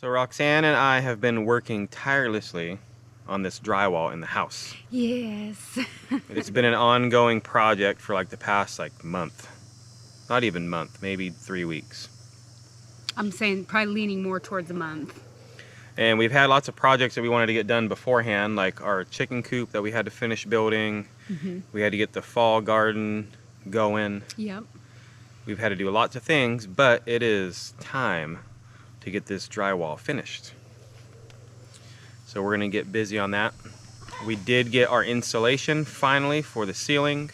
So Roxanne and I have been working tirelessly on this drywall in the house. Yes. It's been an ongoing project for like the past month. Not even month, maybe 3 weeks. I'm saying probably leaning more towards a month. And we've had lots of projects that we wanted to get done beforehand, like our chicken coop that we had to finish building. We had to get the fall garden going. Yep. We've had to do lots of things, but it is time to get this drywall finished. So we're gonna get busy on that. We did get our insulation finally for the ceiling,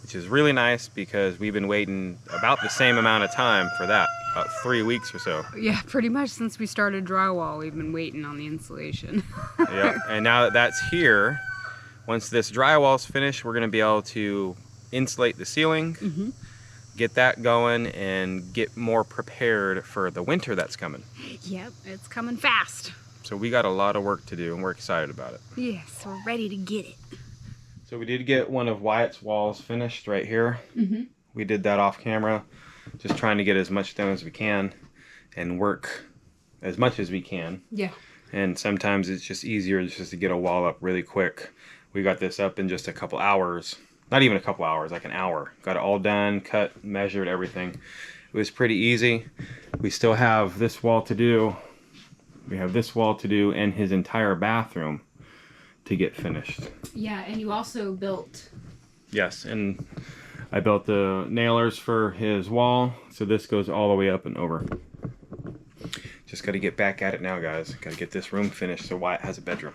which is really nice because we've been waiting about the same amount of time for that, about 3 weeks or so. Yeah, pretty much since we started drywall, we've been waiting on the insulation. Yeah, and now that that's here, once this drywall's finished, we're gonna be able to insulate the ceiling, get that going, and get more prepared for the winter that's coming. Yep, it's coming fast. So we got a lot of work to do, and we're excited about it. Yes, we're ready to get it. So we did get one of Wyatt's walls finished right here. We did that off camera, just trying to get as much done as we can and work as much as we can. Yeah. And sometimes it's just easier just to get a wall up really quick. We got this up in just a couple hours. Not even a couple hours, like an hour. Got it all done, cut, measured, everything. It was pretty easy. We still have this wall to do. We have this wall to do and his entire bathroom to get finished. Yeah, and you also built... Yes, and I built the nailers for his wall, so this goes all the way up and over. Just got to get back at it now, guys. Got to get this room finished so Wyatt has a bedroom.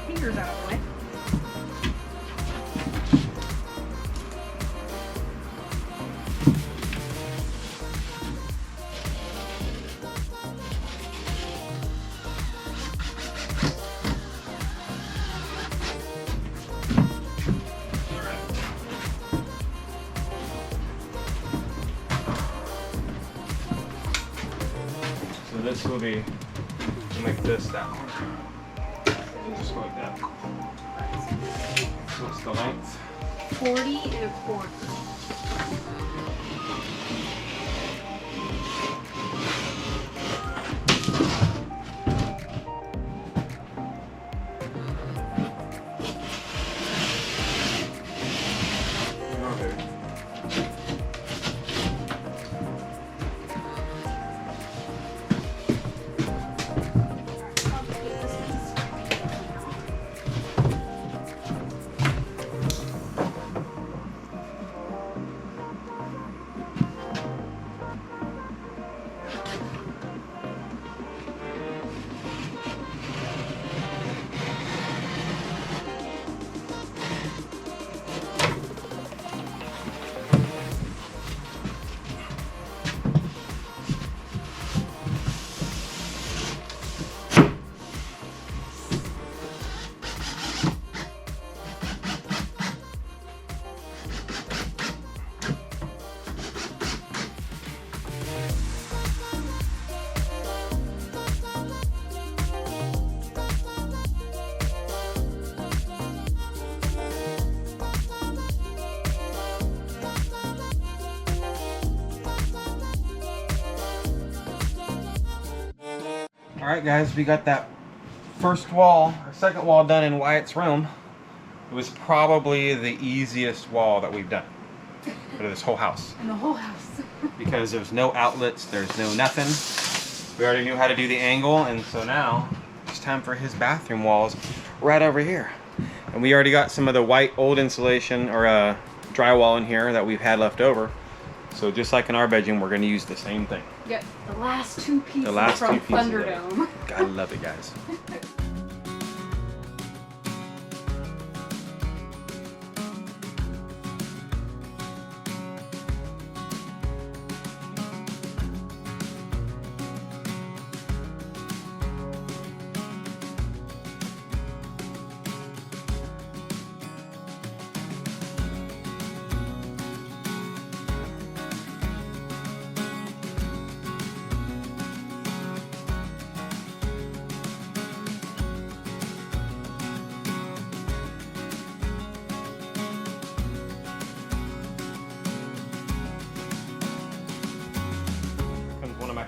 Fingers out of the way. So this will be, make this that one. Just go like that. So what's the length? 40 and a quarter. Alright guys, we got that first wall, or second wall done in Wyatt's room. It was probably the easiest wall that we've done. Out of this whole house. In the whole house. Because there's no outlets, there's no nothing. We already knew how to do the angle, and so now it's time for his bathroom walls right over here. And we already got some of the white old insulation or drywall in here that we've had left over. So just like in our bedroom, we're gonna use the same thing. Yep, the last two pieces two from pieces Thunderdome. Gotta love it, guys.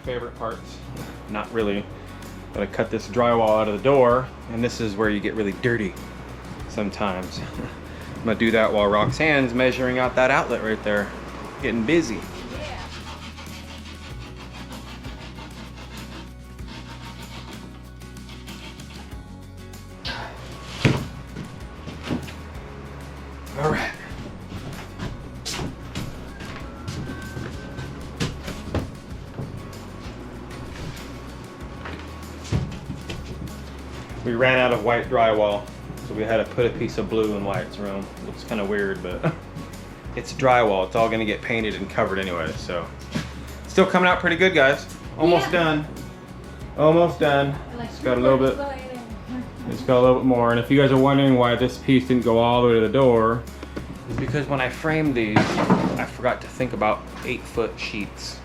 Favorite parts. Not really. Gotta cut this drywall out of the door, and this is where you get really dirty sometimes. I'm gonna do that while Roxanne's measuring out that outlet right there. Getting busy. Yeah. All right. We ran out of white drywall, so we had to put a piece of blue in Wyatt's room. Looks kind of weird, but it's drywall. It's all gonna get painted and covered anyway, so. Still coming out pretty good, guys. Almost done. Almost done. It's got a little bit. It's got a little bit more, and if you guys are wondering why this piece didn't go all the way to the door, it's because when I framed these, I forgot to think about 8-foot sheets.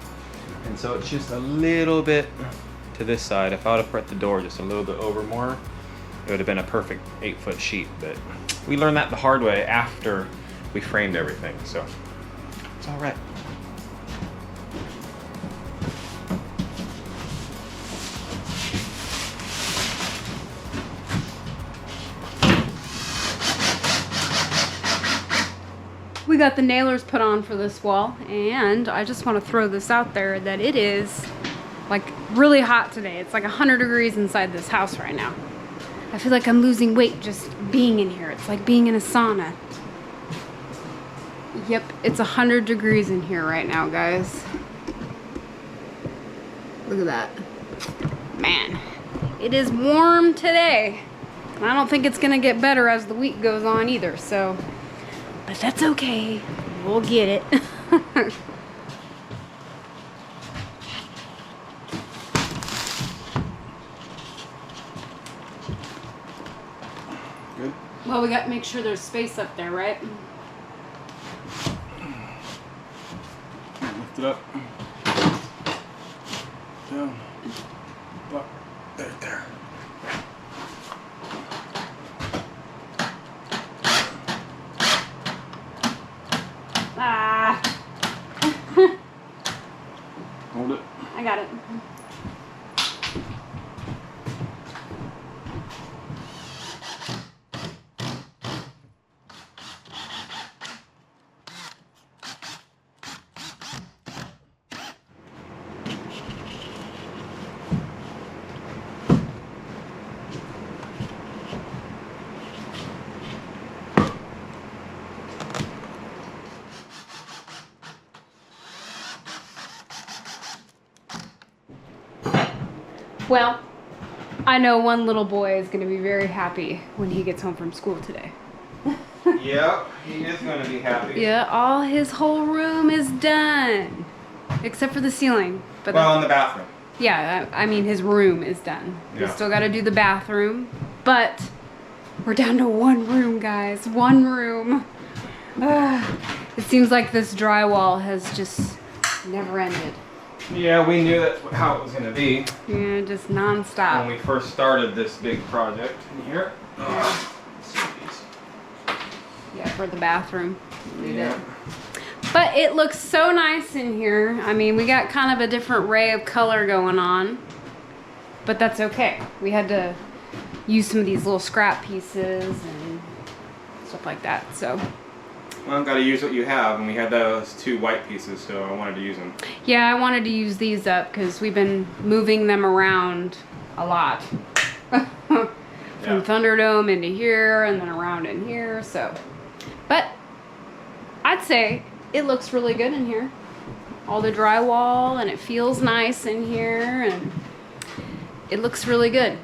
And so it's just a little bit to this side. If I would have put the door just a little bit over more, it would have been a perfect 8-foot sheet. But we learned that the hard way after we framed everything, so it's all right. We got the nailers put on for this wall, and I just want to throw this out there that it is like really hot today. It's like 100 degrees inside this house right now. I feel like I'm losing weight just being in here. It's like being in a sauna. Yep, it's 100 degrees in here right now, guys. Look at that. Man, it is warm today. And I don't think it's gonna get better as the week goes on either, so. But that's okay. We'll get it. Good. Well, we got to make sure there's space up there, right? Lift it up. Down. Up. There. Ah. Hold it. I got it. Well, I know one little boy is going to be very happy when he gets home from school today. Yep, he is going to be happy. Yeah, all his whole room is done. Except for the ceiling. But well, in the bathroom. yeah, I mean his room is done. Yeah. We still got to do the bathroom. But we're down to one room, guys. One room. It seems like this drywall has just never ended. Yeah, we knew that's how it was going to be. Yeah, just non-stop. When we first started this big project in here. Let's see these. Yeah, for the bathroom. We Yeah. did. But it looks so nice in here. I mean, we got kind of a different ray of color going on. But that's okay. We had to use some of these little scrap pieces and stuff like that. So Well, gotta use what you have, and we had those 2 white pieces, so I wanted to use them. Yeah, I wanted to use these up because we've been moving them around a lot. From Thunderdome into here and then around in here, so. But I'd say it looks really good in here. All the drywall, and it feels nice in here, and it looks really good.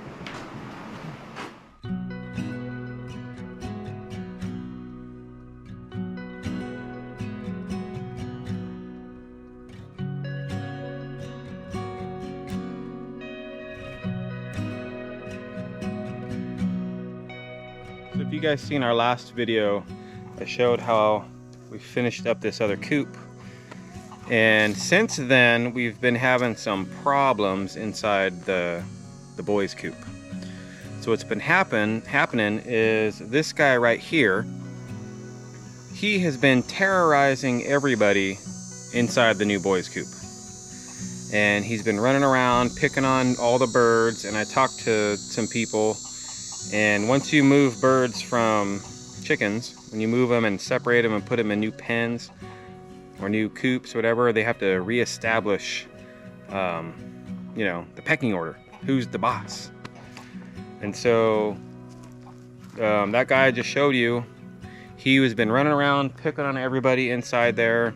So if you guys seen our last video, I showed how we finished up this other coop. And since then, we've been having some problems inside the boys' coop. So what's been happening is this guy right here, he has been terrorizing everybody inside the new boys' coop. And he's been running around, picking on all the birds, and I talked to some people. And once you move birds from chickens, when you move them and separate them and put them in new pens or new coops or whatever, they have to reestablish, you know, the pecking order. Who's the boss? And so that guy I just showed you, he has been running around picking on everybody inside there,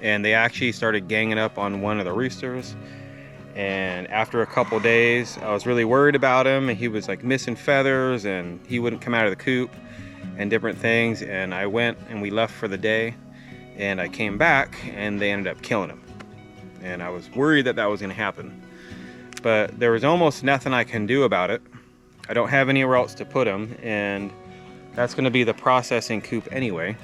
and they actually started ganging up on one of the roosters. And after a couple days, I was really worried about him, and he was like missing feathers, and he wouldn't come out of the coop and different things. And I went and we left for the day, and I came back and they ended up killing him. And I was worried that that was gonna happen, but there was almost nothing I can do about it. I don't have anywhere else to put him, and that's gonna be the processing coop anyway.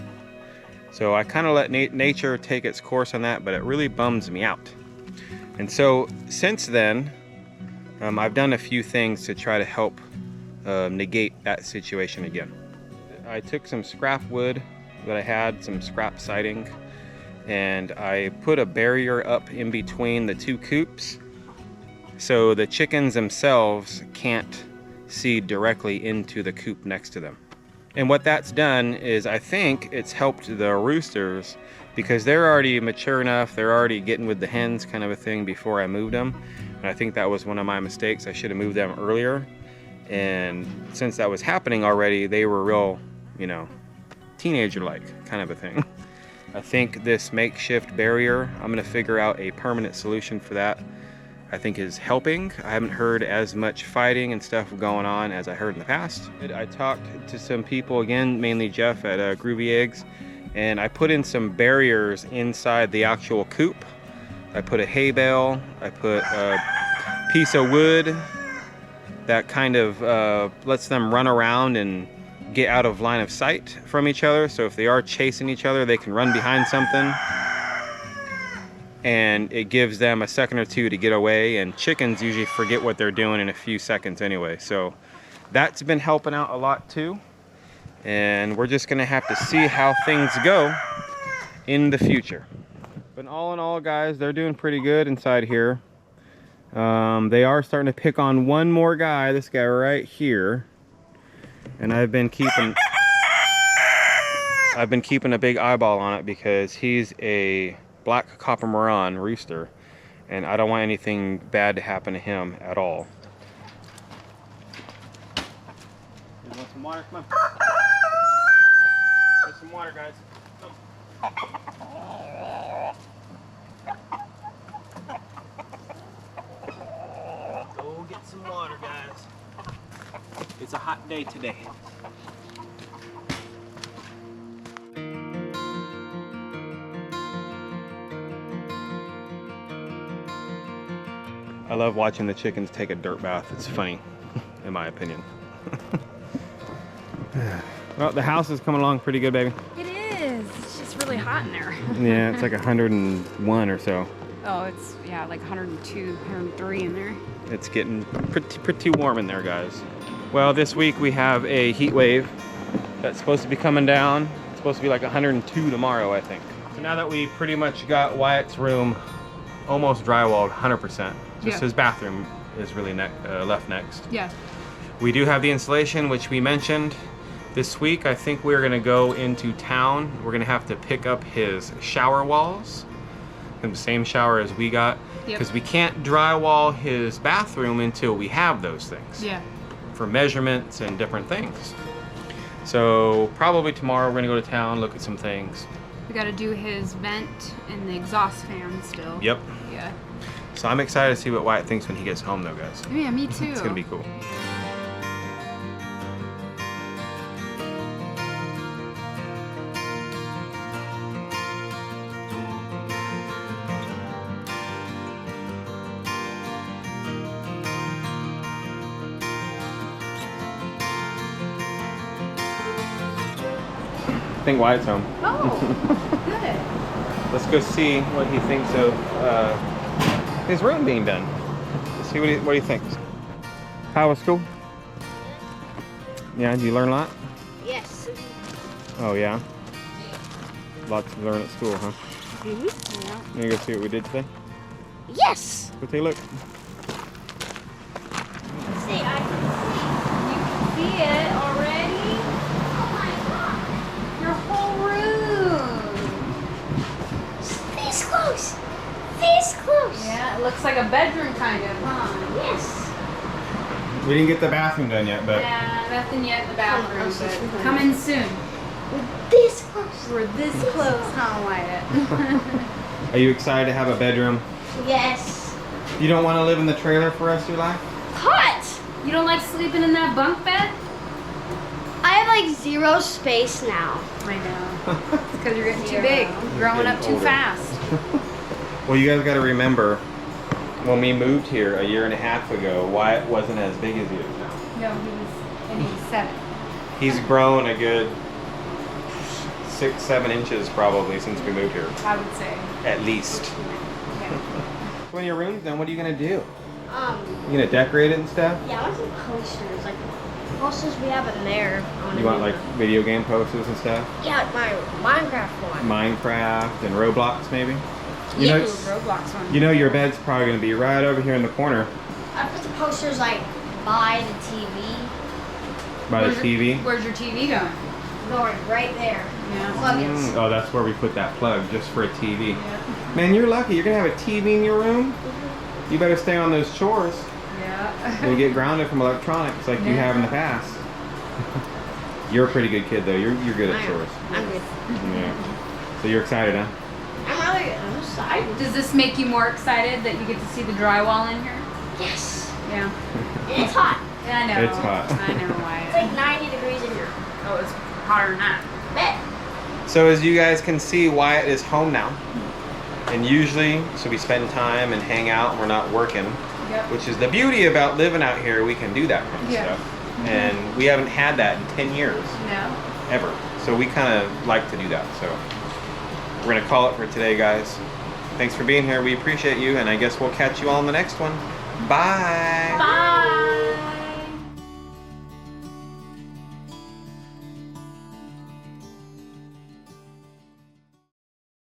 So I kind of let nature take its course on that, but it really bums me out. And so since then, I've done a few things to try to help negate that situation again. I took some scrap wood that I had, some scrap siding, and I put a barrier up in between the 2 coops so the chickens themselves can't see directly into the coop next to them. And what that's done is, I think it's helped the roosters, because they're already mature enough, they're already getting with the hens kind of a thing before I moved them. And I think that was one of my mistakes. I should have moved them earlier. And since that was happening already, they were real, you know, teenager-like kind of a thing. I think this makeshift barrier, I'm gonna figure out a permanent solution for that, I think is helping. I haven't heard as much fighting and stuff going on as I heard in the past. I talked to some people, again, mainly Jeff at Groovy Eggs, and I put in some barriers inside the actual coop. I put a hay bale, I put a piece of wood that kind of lets them run around and get out of line of sight from each other. So if they are chasing each other, they can run behind something, and it gives them a second or two to get away. And chickens usually forget what they're doing in a few seconds anyway. So that's been helping out a lot too. And we're just gonna have to see how things go in the future. But all in all, guys, they're doing pretty good inside here. They are starting to pick on one more guy, this guy right here. And I've been keeping a big eyeball on it because he's a black copper Moran rooster, and I don't want anything bad to happen to him at all. You want some water? Come on. Get some water, guys. Come. Go get some water, guys. It's a hot day today. I love watching the chickens take a dirt bath. It's funny, in my opinion. Well, the house is coming along pretty good, baby. It is. It's just really hot in there. Yeah, it's like 101 or so. Oh, it's, yeah, like 102, 103 in there. It's getting pretty warm in there, guys. Well, this week we have a heat wave that's supposed to be coming down. It's supposed to be like 102 tomorrow, I think. So now that we pretty much got Wyatt's room almost drywalled 100%, just his bathroom is really left next. Yeah. We do have the insulation, which we mentioned, This week, I think we're gonna go into town. We're gonna have to pick up his shower walls, the same shower as we got, because we can't drywall his bathroom until we have those things. Yeah. For measurements and different things. So probably tomorrow we're gonna go to town, look at some things. We gotta do his vent and the exhaust fan still. Yep. Yeah. So I'm excited to see what Wyatt thinks when he gets home though, guys. Yeah, me too. It's gonna be cool. I think Wyatt's home. Oh, good. Let's go see what he thinks of his room being done. Let's see what he thinks. How was school? Yeah, did you learn a lot? Yes. Oh yeah? Lots to learn at school, huh? Mm-hmm. Yeah. You gonna go see what we did today? Yes. Go take a look. See, I can You can see it already. Oh my god. Your whole room. This close. This close. Yeah, it looks like a bedroom kind of, huh? Yes. We didn't get the bathroom done yet, but Yeah, nothing yet in the bathroom, Oh, but okay. coming soon. This close. We're this close, huh, Wyatt? are you excited to have a bedroom? Yes. You don't want to live in the trailer for the rest of your life? Hot. You don't like sleeping in that bunk bed? I have like 0 space now. I know. It's because you're getting too big. Growing up too older. fast. Well, you guys got to remember, when we moved here a year and a half ago, Wyatt wasn't as big as he is now. No, he's 7. He's grown a good 6-7 inches probably since we moved here, I would say. at least. Yeah. When your room's done, what are you gonna do? Um, You gonna decorate it and stuff? yeah, I want some posters, like posters we have in there. You want like video game posters and stuff? Yeah, my Minecraft one. Minecraft and Roblox maybe? You Yeah, know, Roblox one. you know your bed's probably gonna be right over here in the corner I put the posters like by the TV. by the TV. Where's your TV going? Going right there. Yeah. Plug it. Oh, that's where we put that plug, just for a TV. Yeah. Man, you're lucky. You're gonna have a TV in your room. You better stay on those chores. Yeah. You'll get grounded from electronics like you have in the past. You're a pretty good kid though. You're good at chores. I'm good. Yeah. So you're excited, huh? I'm excited. Does this make you more excited that you get to see the drywall in here? Yes. Yeah. And it's hot. Yeah, I know. It's hot. I know why. It's like 90 degrees in here. Oh, it's hotter than that. Bet. So as you guys can see, Wyatt is home now. And usually, so we spend time and hang out and we're not working. Yep. Which is the beauty about living out here. We can do that kind of Yeah. stuff. And we haven't had that in 10 years. No. Ever. So we kind of like to do that. So we're going to call it for today, guys. Thanks for being here. We appreciate you. And I guess we'll catch you all in the next one. Bye. Bye.